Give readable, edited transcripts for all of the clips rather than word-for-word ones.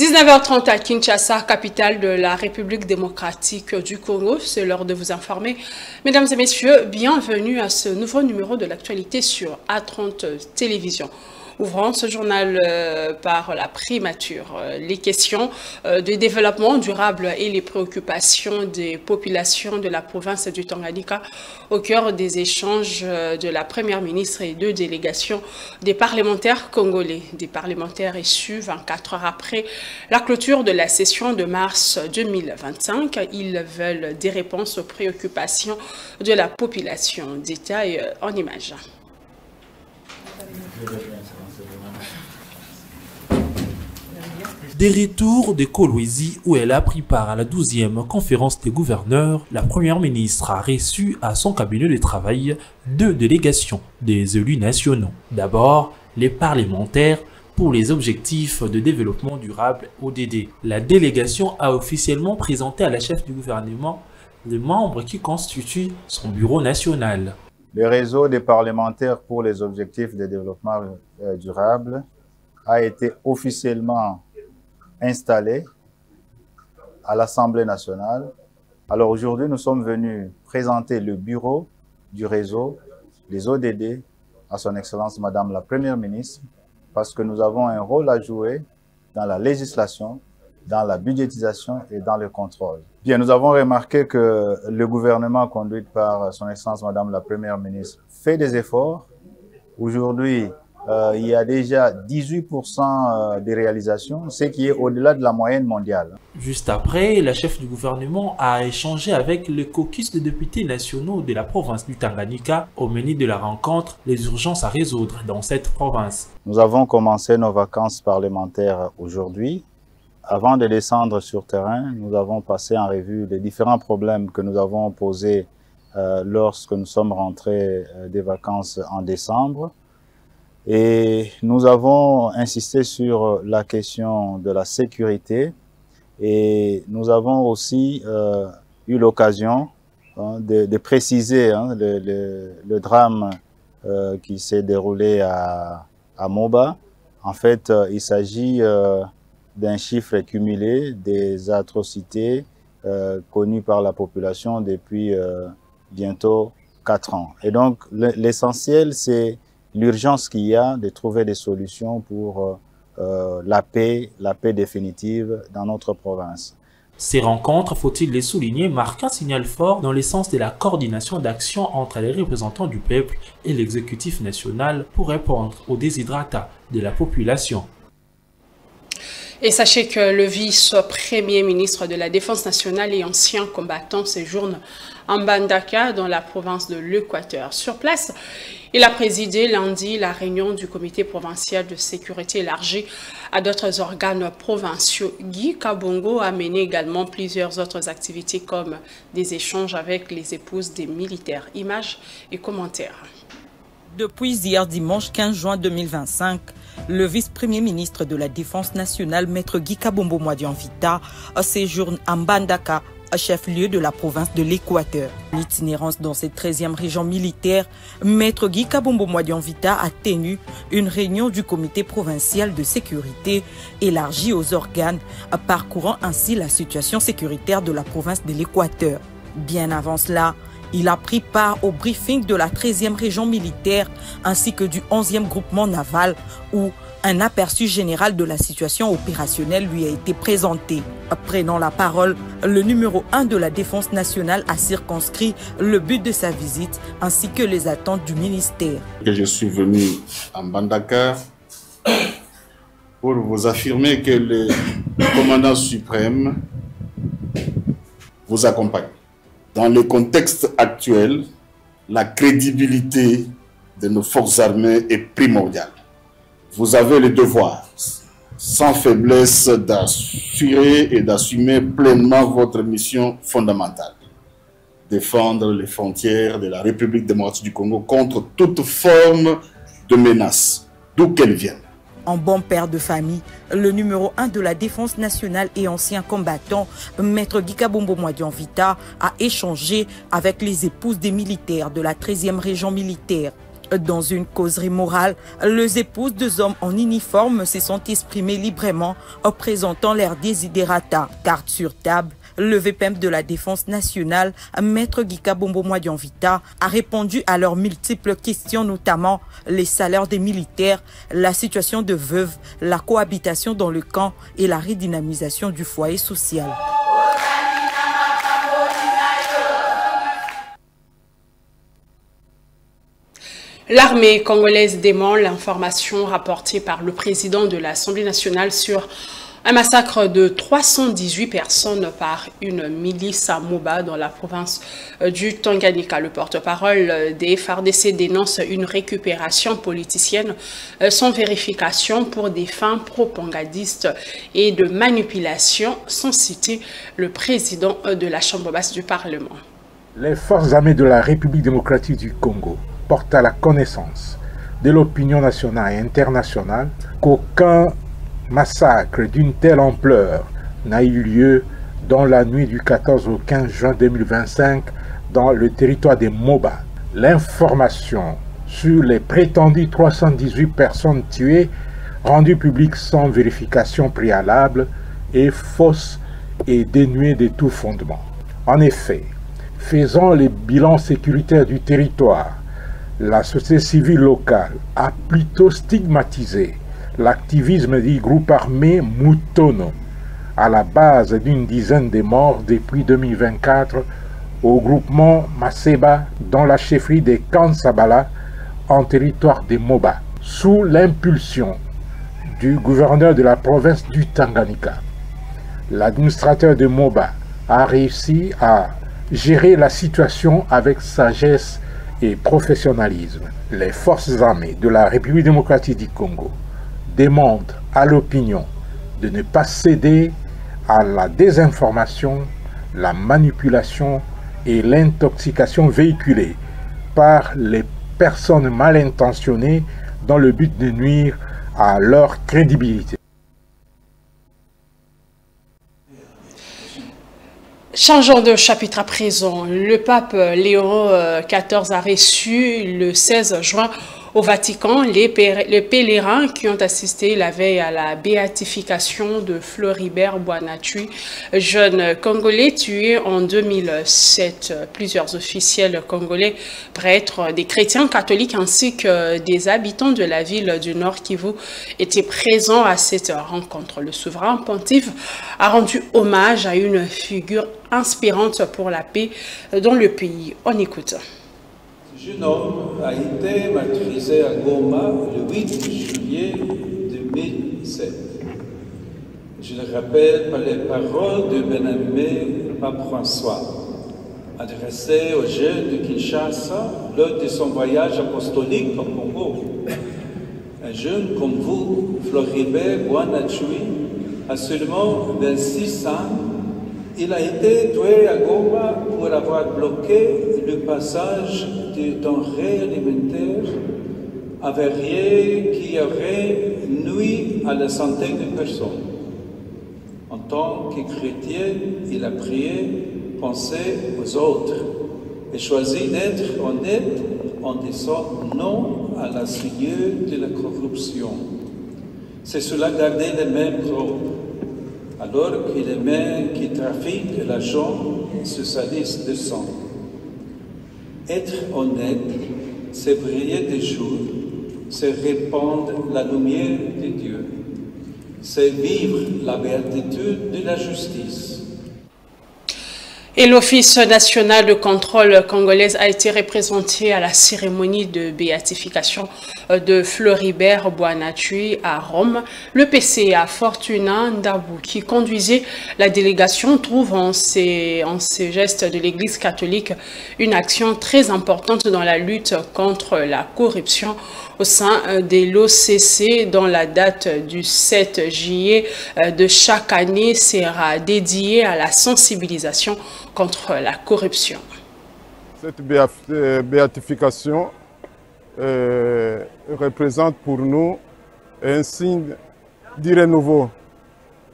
19h30 à Kinshasa, capitale de la République démocratique du Congo. C'est l'heure de vous informer. Mesdames et messieurs, bienvenue à ce nouveau numéro de l'actualité sur A30 Télévision. Ouvrons ce journal par la primature. Les questions de développement durable et les préoccupations des populations de la province du Tanganyika au cœur des échanges de la première ministre et deux délégations des parlementaires congolais. Des parlementaires issus 24 heures après la clôture de la session de mars 2025. Ils veulent des réponses aux préoccupations de la population. Détail en images. Des retours de Kolwezi où elle a pris part à la 12e conférence des gouverneurs, la première ministre a reçu à son cabinet de travail deux délégations des élus nationaux. D'abord, les parlementaires pour les objectifs de développement durable ODD. La délégation a officiellement présenté à la chef du gouvernement les membres qui constituent son bureau national. Le réseau des parlementaires pour les objectifs de développement durable a été officiellement installé à l'Assemblée nationale. Alors aujourd'hui, nous sommes venus présenter le bureau du réseau des ODD à son Excellence Madame la Première ministre parce que nous avons un rôle à jouer dans la législation, dans la budgétisation et dans le contrôle. Bien, nous avons remarqué que le gouvernement conduit par son Excellence Madame la Première ministre fait des efforts. Aujourd'hui, il y a déjà 18% de réalisations, ce qui est au-delà de la moyenne mondiale. Juste après, la chef du gouvernement a échangé avec le caucus de députés nationaux de la province du Tanganyika au menu de la rencontre les urgences à résoudre dans cette province. Nous avons commencé nos vacances parlementaires aujourd'hui. Avant de descendre sur terrain, nous avons passé en revue les différents problèmes que nous avons posés lorsque nous sommes rentrés des vacances en décembre. Et nous avons insisté sur la question de la sécurité et nous avons aussi eu l'occasion de préciser le drame qui s'est déroulé à Moba. En fait, il s'agit d'un chiffre cumulé des atrocités connues par la population depuis bientôt 4 ans. Et donc, l'essentiel, c'est l'urgence qu'il y a de trouver des solutions pour la paix définitive dans notre province. Ces rencontres, faut-il les souligner, marquent un signal fort dans le sens de la coordination d'action entre les représentants du peuple et l'exécutif national pour répondre aux desiderata de la population. Et sachez que le vice-premier ministre de la Défense nationale et ancien combattant séjourne en Mbandaka dans la province de l'Équateur. Sur place, il a présidé lundi la réunion du comité provincial de sécurité élargie à d'autres organes provinciaux. Guy Kabongo a mené également plusieurs autres activités comme des échanges avec les épouses des militaires. Images et commentaires. Depuis hier dimanche 15 juin 2025, le vice-premier ministre de la Défense nationale, Maître Guy Kabombo Mwadianvita, séjourne à Mbandaka, chef-lieu de la province de l'Équateur. L'itinérance dans cette 13e région militaire, Maître Guy Kabombo Mwadianvita a tenu une réunion du comité provincial de sécurité élargie aux organes, parcourant ainsi la situation sécuritaire de la province de l'Équateur. Bien avant cela, il a pris part au briefing de la 13e région militaire ainsi que du 11e groupement naval où un aperçu général de la situation opérationnelle lui a été présenté. Prenant la parole, le numéro 1 de la Défense nationale a circonscrit le but de sa visite ainsi que les attentes du ministère. Je suis venu à Mbandaka pour vous affirmer que le commandant suprême vous accompagne. Dans le contexte actuel, la crédibilité de nos forces armées est primordiale. Vous avez le devoir, sans faiblesse, d'assurer et d'assumer pleinement votre mission fondamentale. Défendre les frontières de la République démocratique du Congo contre toute forme de menace, d'où qu'elle vienne. En bon père de famille, le numéro 1 de la Défense nationale et ancien combattant, Maître Guy Kabombo Mwadianvita, a échangé avec les épouses des militaires de la 13e région militaire. Dans une causerie morale, les épouses de hommes en uniforme se sont exprimées librement en présentant leurs desiderata. Carte sur table, le VPM de la Défense nationale, Maître Gikabombo Mwadianvita, a répondu à leurs multiples questions, notamment les salaires des militaires, la situation de veuves, la cohabitation dans le camp et la redynamisation du foyer social. L'armée congolaise dément l'information rapportée par le président de l'Assemblée nationale sur un massacre de 318 personnes par une milice à Moba dans la province du Tanganyika. Le porte-parole des FARDC dénonce une récupération politicienne sans vérification pour des fins propagandistes et de manipulation, sans citer le président de la Chambre basse du Parlement. Les forces armées de la République démocratique du Congo portent à la connaissance de l'opinion nationale et internationale qu'aucun massacre d'une telle ampleur n'a eu lieu dans la nuit du 14 au 15 juin 2025 dans le territoire des Moba. L'information sur les prétendues 318 personnes tuées, rendue publique sans vérification préalable, est fausse et dénuée de tout fondement. En effet, faisant les bilans sécuritaires du territoire, la société civile locale a plutôt stigmatisé l'activisme du groupe armé Mutono, à la base d'une dizaine de morts depuis 2024 au groupement Maseba dans la chefferie de Kansabala en territoire de Moba, sous l'impulsion du gouverneur de la province du Tanganyika. L'administrateur de Moba a réussi à gérer la situation avec sagesse et professionnalisme. Les forces armées de la République démocratique du Congo demandent à l'opinion de ne pas céder à la désinformation, la manipulation et l'intoxication véhiculées par les personnes mal intentionnées dans le but de nuire à leur crédibilité. Changeons de chapitre à présent. Le pape Léon XIV a reçu le 16 juin au Vatican les pèlerins qui ont assisté la veille à la béatification de Floribert Boinathui, jeune Congolais tué en 2007. Plusieurs officiels congolais, prêtres, des chrétiens catholiques ainsi que des habitants de la ville du Nord Kivu étaient présents à cette rencontre. Le souverain pontife a rendu hommage à une figure inspirante pour la paix dans le pays. On écoute. Ce jeune homme a été martyrisé à Goma le 8 juillet 2007. Je le rappelle par les paroles de bien-aimé Pape François, adressées aux jeunes de Kinshasa lors de son voyage apostolique au Congo. Un jeune comme vous, Floribert Boinathui, a seulement 26 ans. Il a été tué à Goma pour avoir bloqué le passage de denrées alimentaires avariées qui auraient nui à la santé des personnes. En tant que chrétien, il a prié, pensé aux autres et choisi d'être honnête en disant non à la seigneur de la corruption. C'est cela garder les mêmes robes. Alors que les mains qui trafiquent l'argent se salissent de sang. Être honnête, c'est briller des jours, c'est répandre la lumière de Dieu, c'est vivre la béatitude de la justice. Et l'Office national de contrôle congolaise a été représenté à la cérémonie de béatification de Floribert Boinathui à Rome. Le PCA Fortuna Ndabou, qui conduisait la délégation, trouve en ces gestes de l'Église catholique une action très importante dans la lutte contre la corruption au sein de l'OCC, dont la date du 7 juillet de chaque année sera dédiée à la sensibilisation contre la corruption. Cette béatification représente pour nous un signe de renouveau.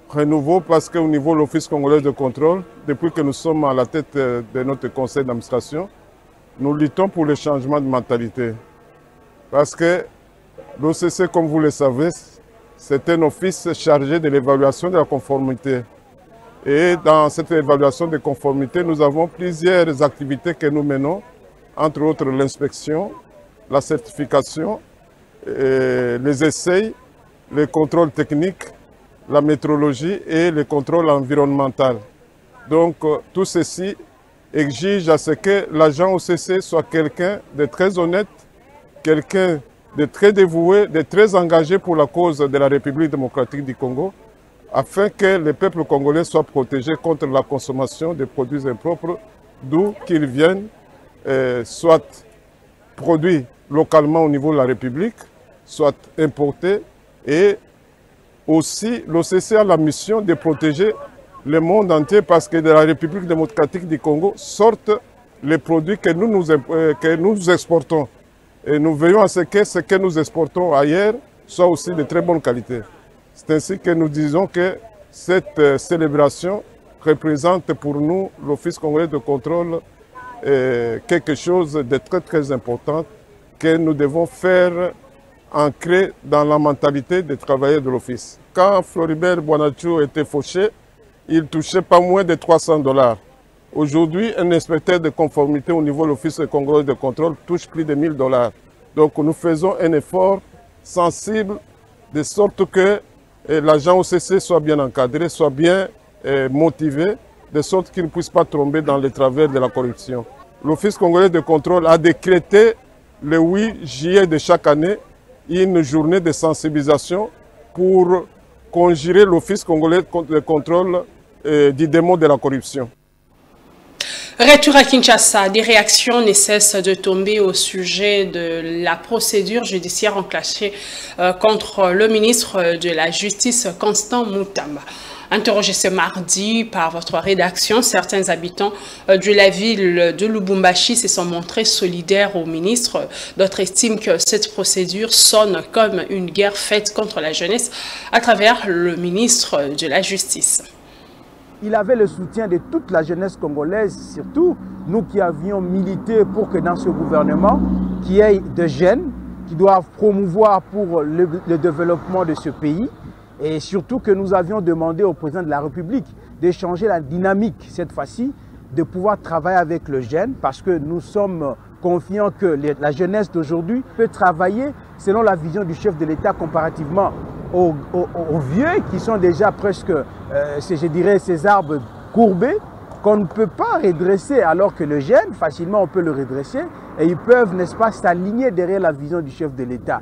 Renouveau parce qu'au niveau de l'Office congolais de contrôle, depuis que nous sommes à la tête de notre conseil d'administration, nous luttons pour le changement de mentalité. Parce que l'OCC, comme vous le savez, c'est un office chargé de l'évaluation de la conformité. Et dans cette évaluation de conformité, nous avons plusieurs activités que nous menons, entre autres l'inspection, la certification, les essais, les contrôles techniques, la métrologie et le contrôle environnemental. Donc tout ceci exige à ce que l'agent OCC soit quelqu'un de très honnête, quelqu'un de très dévoué, de très engagé pour la cause de la République démocratique du Congo, afin que le peuple congolais soit protégé contre la consommation de produits impropres, d'où qu'ils viennent, soit produits localement au niveau de la République, soit importés. Et aussi, l'OCC a la mission de protéger le monde entier parce que de la République démocratique du Congo sortent les produits que nous exportons. Et nous veillons à ce que nous exportons ailleurs soit aussi de très bonne qualité. C'est ainsi que nous disons que cette célébration représente pour nous, l'Office congolais de contrôle, quelque chose de très très important que nous devons faire ancrer dans la mentalité des travailleurs de l'Office. Quand Floribert Boanacho était fauché, il touchait pas moins de 300 $. Aujourd'hui, un inspecteur de conformité au niveau de l'Office congolais de contrôle touche plus de 1 000 $. Donc nous faisons un effort sensible de sorte que l'agent OCC soit bien encadré, soit bien motivé, de sorte qu'il ne puisse pas tomber dans les travers de la corruption. L'Office congolais de contrôle a décrété le 8 juillet de chaque année une journée de sensibilisation pour conjurer l'Office congolais de contrôle du démon de la corruption. Retour à Kinshasa, des réactions ne cessent de tomber au sujet de la procédure judiciaire enclenchée contre le ministre de la Justice, Constant Mutamba. Interrogé ce mardi par votre rédaction, certains habitants de la ville de Lubumbashi se sont montrés solidaires au ministre. D'autres estiment que cette procédure sonne comme une guerre faite contre la jeunesse à travers le ministre de la Justice. Il avait le soutien de toute la jeunesse congolaise, surtout nous qui avions milité pour que dans ce gouvernement, qu'il y ait des jeunes qui doivent promouvoir pour le développement de ce pays. Et surtout que nous avions demandé au président de la République de changer la dynamique cette fois-ci, de pouvoir travailler avec le jeune parce que nous sommes confiants que la jeunesse d'aujourd'hui peut travailler selon la vision du chef de l'État comparativement aux vieux qui sont déjà presque, je dirais, ces arbres courbés qu'on ne peut pas redresser alors que le jeune, facilement on peut le redresser et ils peuvent, n'est-ce pas, s'aligner derrière la vision du chef de l'État.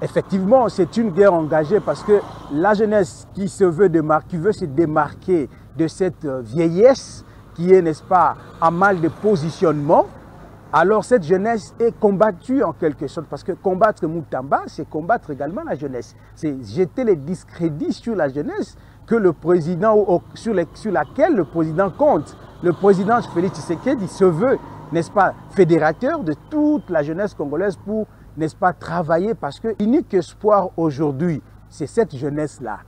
Effectivement, c'est une guerre engagée parce que la jeunesse qui veut se démarquer de cette vieillesse qui est, n'est-ce pas, à mal de positionnement, alors cette jeunesse est combattue en quelque sorte parce que combattre Mutamba, c'est combattre également la jeunesse. C'est jeter les discrédits sur la jeunesse que le président, sur laquelle le président compte. Le président Félix Tshisekedi se veut, n'est-ce pas, fédérateur de toute la jeunesse congolaise pour, n'est-ce pas, travailler parce que l'unique espoir aujourd'hui, c'est cette jeunesse-là.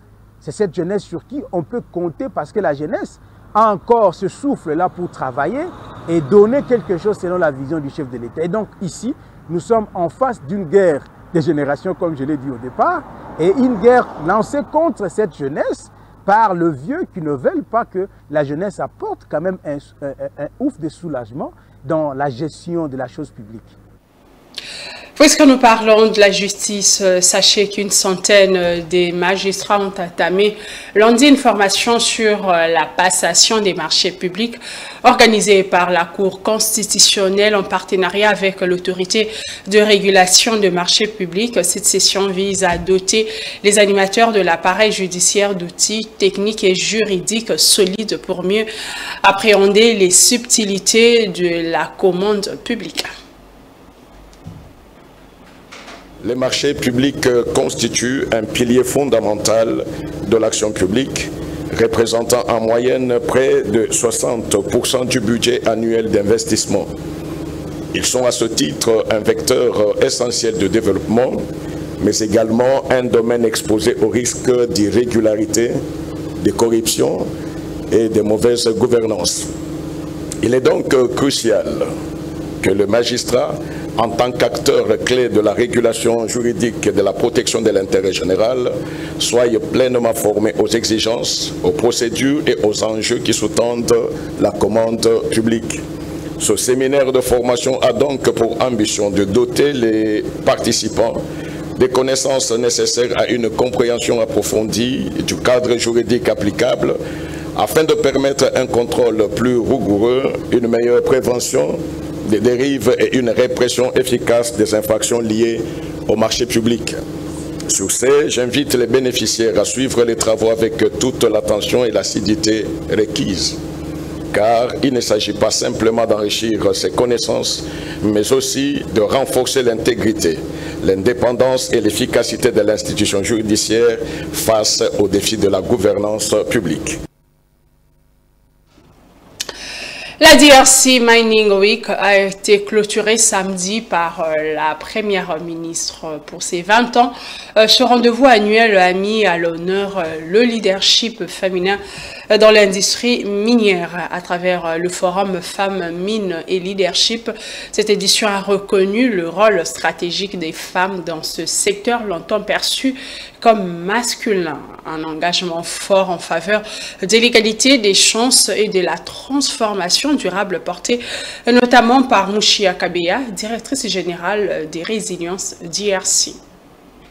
C'est cette jeunesse sur qui on peut compter parce que la jeunesse a encore ce souffle-là pour travailler et donner quelque chose selon la vision du chef de l'État. Et donc ici, nous sommes en face d'une guerre des générations, comme je l'ai dit au départ, et une guerre lancée contre cette jeunesse par le vieux qui ne veulent pas que la jeunesse apporte quand même un ouf de soulagement dans la gestion de la chose publique. Puisque nous parlons de la justice, sachez qu'une centaine de magistrats ont entamé lundi une formation sur la passation des marchés publics organisée par la Cour constitutionnelle en partenariat avec l'autorité de régulation des marchés publics. Cette session vise à doter les animateurs de l'appareil judiciaire d'outils techniques et juridiques solides pour mieux appréhender les subtilités de la commande publique. Les marchés publics constituent un pilier fondamental de l'action publique, représentant en moyenne près de 60% du budget annuel d'investissement. Ils sont à ce titre un vecteur essentiel de développement, mais également un domaine exposé au risque d'irrégularité, de corruption et de mauvaise gouvernance. Il est donc crucial que le magistrat en tant qu'acteur clé de la régulation juridique et de la protection de l'intérêt général, soient pleinement formés aux exigences, aux procédures et aux enjeux qui sous-tendent la commande publique. Ce séminaire de formation a donc pour ambition de doter les participants des connaissances nécessaires à une compréhension approfondie du cadre juridique applicable afin de permettre un contrôle plus rigoureux, une meilleure prévention des dérives et une répression efficace des infractions liées au marché public. Sur ce, j'invite les bénéficiaires à suivre les travaux avec toute l'attention et l'assiduité requises. Car il ne s'agit pas simplement d'enrichir ses connaissances, mais aussi de renforcer l'intégrité, l'indépendance et l'efficacité de l'institution judiciaire face aux défis de la gouvernance publique. La DRC Mining Week a été clôturée samedi par la première ministre pour ses 20 ans. Ce rendez-vous annuel a mis à l'honneur le leadership féminin dans l'industrie minière à travers le forum Femmes, Mines et Leadership. Cette édition a reconnu le rôle stratégique des femmes dans ce secteur longtemps perçu comme masculin. Un engagement fort en faveur de l'égalité des chances et de la transformation durable portée notamment par Mouchia Kabeya, directrice générale des résiliences DRC.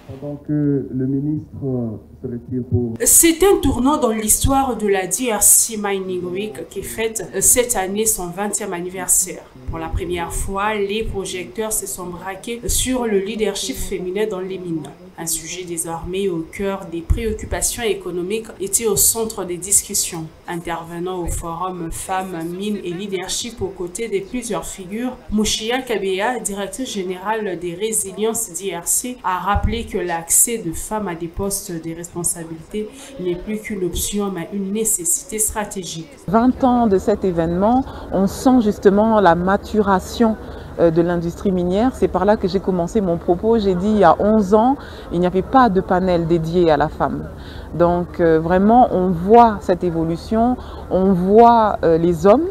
Pendant que le ministre se retire pour... C'est un tournant dans l'histoire de la DRC Mining Week qui fête cette année son 20e anniversaire. Pour la première fois, les projecteurs se sont braqués sur le leadership féminin dans les mines. Un sujet désormais au cœur des préoccupations économiques était au centre des discussions. Intervenant au forum Femmes, Mines et Leadership aux côtés de plusieurs figures, Mouchia Kabeya, directrice générale des résiliences DRC, a rappelé que l'accès de femmes à des postes de responsabilité n'est plus qu'une option mais une nécessité stratégique. 20 ans de cet événement, on sent justement la maturation de l'industrie minière. C'est par là que j'ai commencé mon propos. J'ai dit il y a 11 ans, il n'y avait pas de panel dédié à la femme. Donc vraiment, on voit cette évolution, on voit les hommes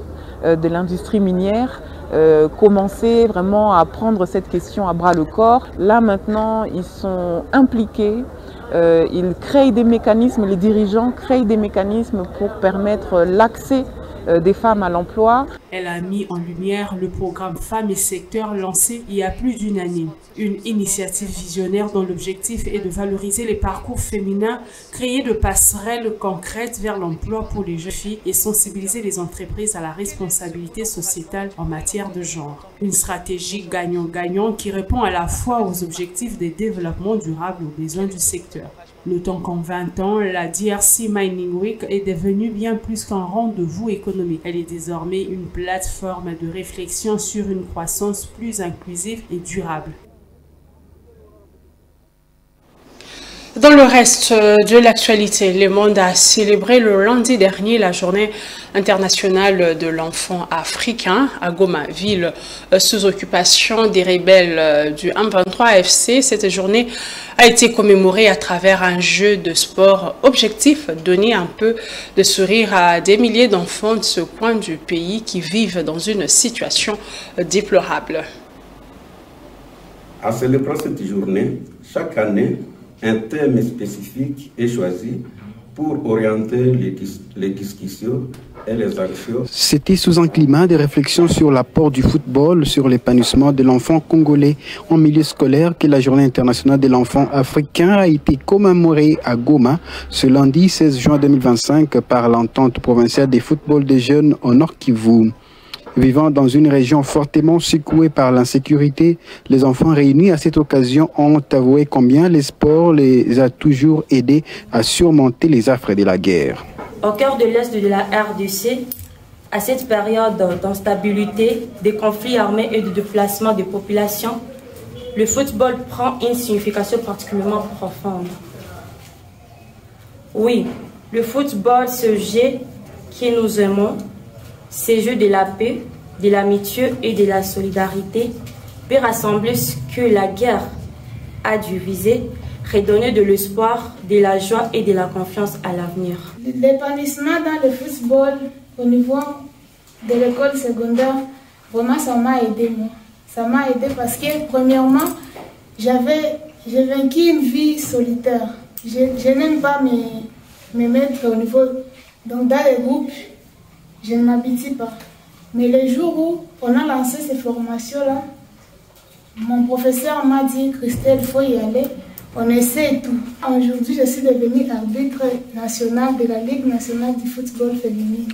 de l'industrie minière commencer vraiment à prendre cette question à bras le corps. Là maintenant, ils sont impliqués, ils créent des mécanismes, les dirigeants créent des mécanismes pour permettre l'accès des femmes à l'emploi. Elle a mis en lumière le programme Femmes et Secteurs lancé il y a plus d'une année. Une initiative visionnaire dont l'objectif est de valoriser les parcours féminins, créer de passerelles concrètes vers l'emploi pour les jeunes filles et sensibiliser les entreprises à la responsabilité sociétale en matière de genre. Une stratégie gagnant-gagnant qui répond à la fois aux objectifs de développement durable et aux besoins du secteur. Notons qu'en 20 ans, la DRC Mining Week est devenue bien plus qu'un rendez-vous économique. Elle est désormais une plateforme de réflexion sur une croissance plus inclusive et durable. Dans le reste de l'actualité, le monde a célébré le lundi dernier la journée internationale de l'enfant africain à Goma, ville sous occupation des rebelles du M23 AFC. Cette journée a été commémorée à travers un jeu de sport. Objectif, donner un peu de sourire à des milliers d'enfants de ce coin du pays qui vivent dans une situation déplorable. En célébrant cette journée, chaque année, un thème spécifique est choisi pour orienter les discussions et les actions. C'était sous un climat de réflexion sur l'apport du football sur l'épanouissement de l'enfant congolais en milieu scolaire que la Journée internationale de l'enfant africain a été commémorée à Goma ce lundi 16 juin 2025 par l'entente provinciale des footballs des jeunes au Nord Kivu. Vivant dans une région fortement secouée par l'insécurité, les enfants réunis à cette occasion ont avoué combien le sport les a toujours aidés à surmonter les affres de la guerre. Au cœur de l'Est de la RDC, à cette période d'instabilité, de conflits armés et de déplacement des populations, le football prend une signification particulièrement profonde. Oui, le football, ce jeu que nous aimons, ces jeux de la paix, de l'amitié et de la solidarité peut rassembler ce que la guerre a divisé, redonner de l'espoir, de la joie et de la confiance à l'avenir. L'épanouissement dans le football au niveau de l'école secondaire, vraiment ça m'a aidé moi. Ça m'a aidé parce que, premièrement, j'ai vaincu une vie solitaire. Je n'aime pas me mettre au niveau... Donc, dans les groupes, je ne m'habitue pas. Mais le jour où on a lancé ces formations-là, mon professeur m'a dit, Christelle, il faut y aller. On essaie tout. Aujourd'hui, je suis devenue arbitre national de la Ligue nationale du football féminin.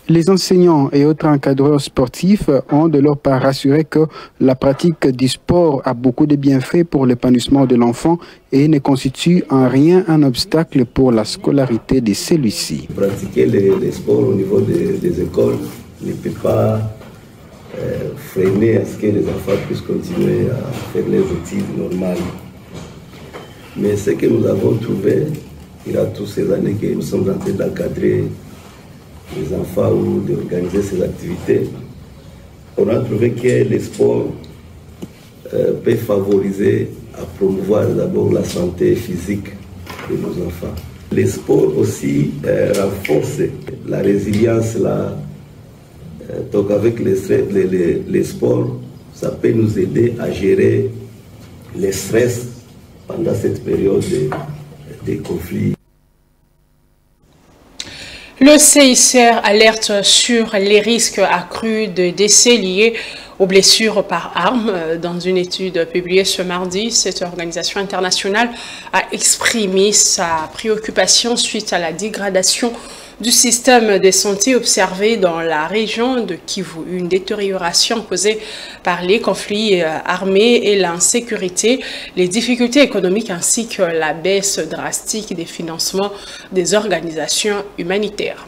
Les enseignants et autres encadreurs sportifs ont de leur part rassuré que la pratique du sport a beaucoup de bienfaits pour l'épanouissement de l'enfant et ne constitue en rien un obstacle pour la scolarité de celui-ci. Pratiquer les sports au niveau des écoles ne peut pas freiner à ce que les enfants puissent continuer à faire les études normales. Mais ce que nous avons trouvé, il y a toutes ces années que nous sommes en train d'encadrer les enfants ou d'organiser ces activités, on a trouvé que les sports peuvent favoriser à promouvoir d'abord la santé physique de nos enfants. Les sports aussi renforcent la résilience. Donc avec les sports, ça peut nous aider à gérer les stress pendant cette période de conflits. Le CICR alerte sur les risques accrus de décès liés aux blessures par arme. Dans une étude publiée ce mardi, cette organisation internationale a exprimé sa préoccupation suite à la dégradation du système de santé observé dans la région de Kivu. Une détérioration causée par les conflits armés et l'insécurité, les difficultés économiques ainsi que la baisse drastique des financements des organisations humanitaires.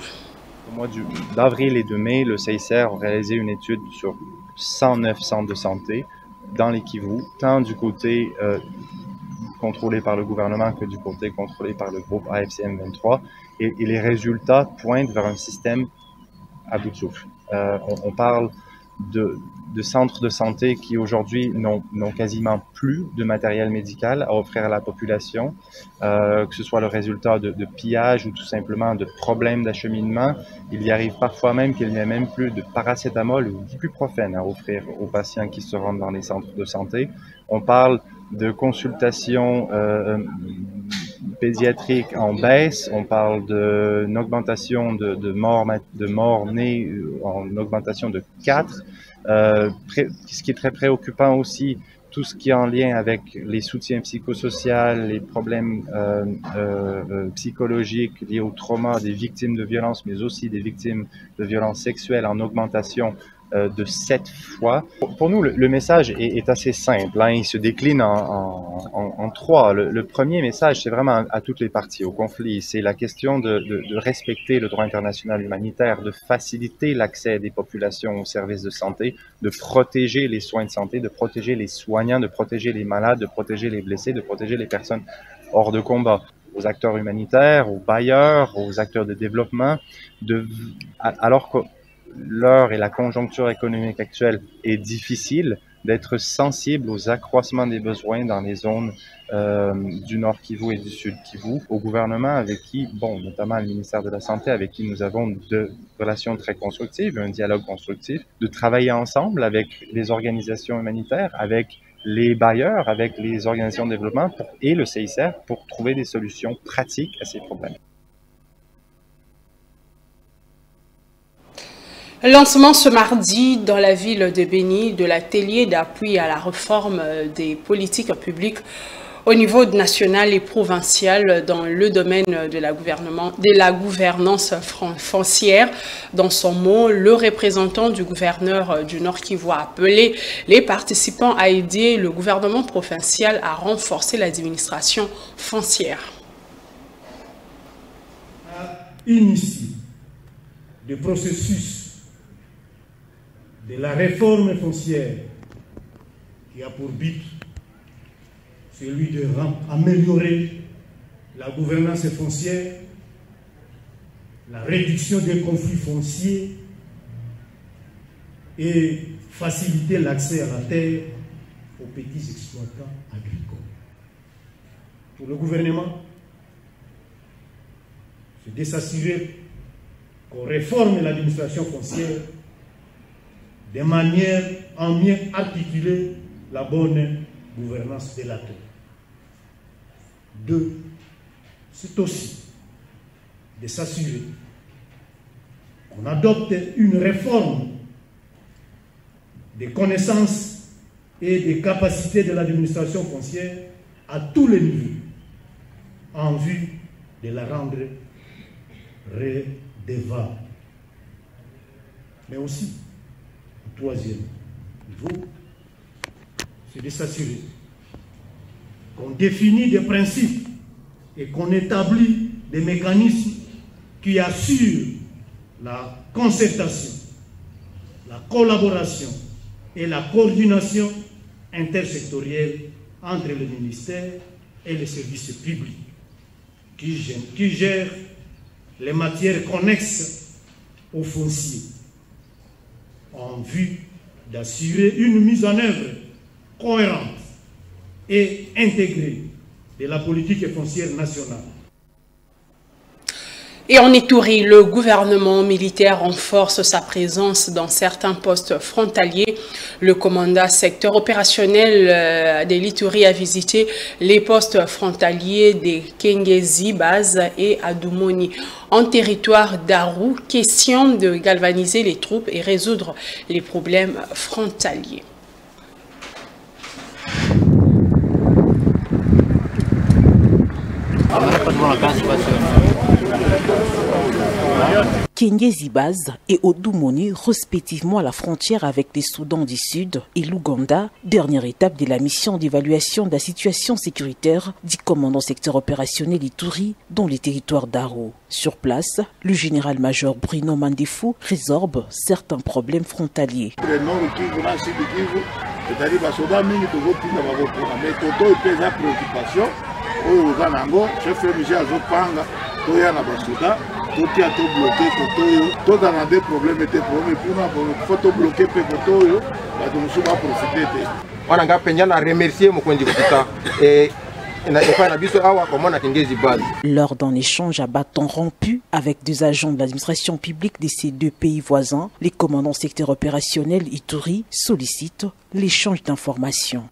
Au mois d'avril et de mai, le CICR a réalisé une étude sur 109 centres de santé dans les Kivu, tant du côté contrôlé par le gouvernement que du côté contrôlé par le groupe AFC M23. Et les résultats pointent vers un système à bout de souffle. On parle de centres de santé qui aujourd'hui n'ont quasiment plus de matériel médical à offrir à la population, que ce soit le résultat de pillage ou tout simplement de problèmes d'acheminement. Il y arrive parfois même qu'il n'y ait même plus de paracétamol ou d'ibuprofène à offrir aux patients qui se rendent dans les centres de santé. On parle de consultations pédiatriques en baisse, on parle d'une augmentation de morts nées en augmentation de 4. Ce qui est très préoccupant aussi, tout ce qui est en lien avec les soutiens psychosociaux, les problèmes psychologiques liés au trauma des victimes de violences, mais aussi des victimes de violences sexuelles en augmentation de 7 fois. Pour nous, le message est assez simple, hein. Il se décline en 3. Le premier message, c'est vraiment à toutes les parties au conflit. C'est la question de respecter le droit international humanitaire, de faciliter l'accès des populations aux services de santé, de protéger les soins de santé, de protéger les soignants, de protéger les malades, de protéger les blessés, de protéger les personnes hors de combat. Aux acteurs humanitaires, aux bailleurs, aux acteurs de développement, alors que l'heure et la conjoncture économique actuelle est difficile, d'être sensible aux accroissements des besoins dans les zones du Nord Kivu et du Sud Kivu, au gouvernement avec qui, notamment le ministère de la Santé, avec qui nous avons de relations très constructives, un dialogue constructif, de travailler ensemble avec les organisations humanitaires, avec les bailleurs, avec les organisations de développement et le CICR pour trouver des solutions pratiques à ces problèmes. Lancement ce mardi dans la ville de Béni de l'atelier d'appui à la réforme des politiques publiques au niveau national et provincial dans le domaine de la gouvernance foncière. Dans son mot, le représentant du gouverneur du Nord Kivu a appelé les participants à aider le gouvernement provincial à renforcer l'administration foncière. Initier le processus de la réforme foncière qui a pour but celui d'améliorer la gouvernance foncière, la réduction des conflits fonciers et faciliter l'accès à la terre aux petits exploitants agricoles. Pour le gouvernement, c'est de s'assurer qu'on réforme l'administration foncière de manière à mieux articuler la bonne gouvernance de l'État. 2. C'est aussi de s'assurer qu'on adopte une réforme des connaissances et des capacités de l'administration foncière à tous les niveaux, en vue de la rendre redevable. Mais aussi, le 3e niveau, c'est de s'assurer qu'on définit des principes et qu'on établit des mécanismes qui assurent la concertation, la collaboration et la coordination intersectorielle entre le ministère et les services publics qui gèrent les matières connexes au foncier en vue d'assurer une mise en œuvre cohérente et intégrée de la politique foncière nationale. Et en Ituri, le gouvernement militaire renforce sa présence dans certains postes frontaliers. Le commandant secteur opérationnel de l'Ituri a visité les postes frontaliers de Kengezi Base et Adumoni. En territoire d'Aru, question de galvaniser les troupes et résoudre les problèmes frontaliers. Kengezi Base et Odumoni, respectivement à la frontière avec les Soudans du Sud et l'Ouganda, dernière étape de la mission d'évaluation de la situation sécuritaire du commandant secteur opérationnel Ituri dans les territoires d'Aru. Sur place, le général-major Bruno Mandefou résorbe certains problèmes frontaliers. Lors d'un échange à bâton rompu avec des agents de l'administration publique de ces deux pays voisins, les commandants secteur opérationnel Ituri sollicitent l'échange d'informations.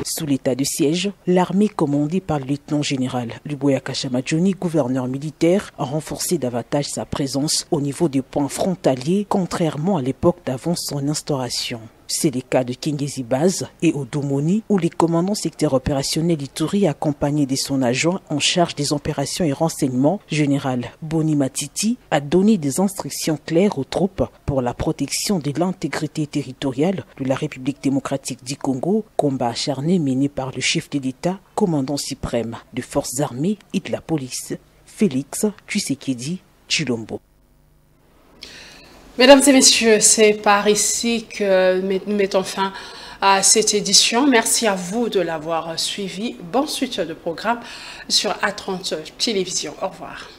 Sous l'état de siège, l'armée commandée par le lieutenant général Luboya Kashamadjoni, gouverneur militaire, a renforcé davantage sa présence au niveau des points frontaliers, contrairement à l'époque d'avant son instauration. C'est le cas de Kengezi Base et Odumoni, où les commandants secteur opérationnel Ituri, accompagné de son adjoint en charge des opérations et renseignements, général Boni Matiti, a donné des instructions claires aux troupes pour la protection de l'intégrité territoriale de la République démocratique du Congo, combat acharné mené par le chef de l'État, commandant suprême des forces armées et de la police, Félix Tshisekedi Tshilombo. Mesdames et messieurs, c'est par ici que nous mettons fin à cette édition. Merci à vous de l'avoir suivi. Bonne suite de programme sur A30 Télévision. Au revoir.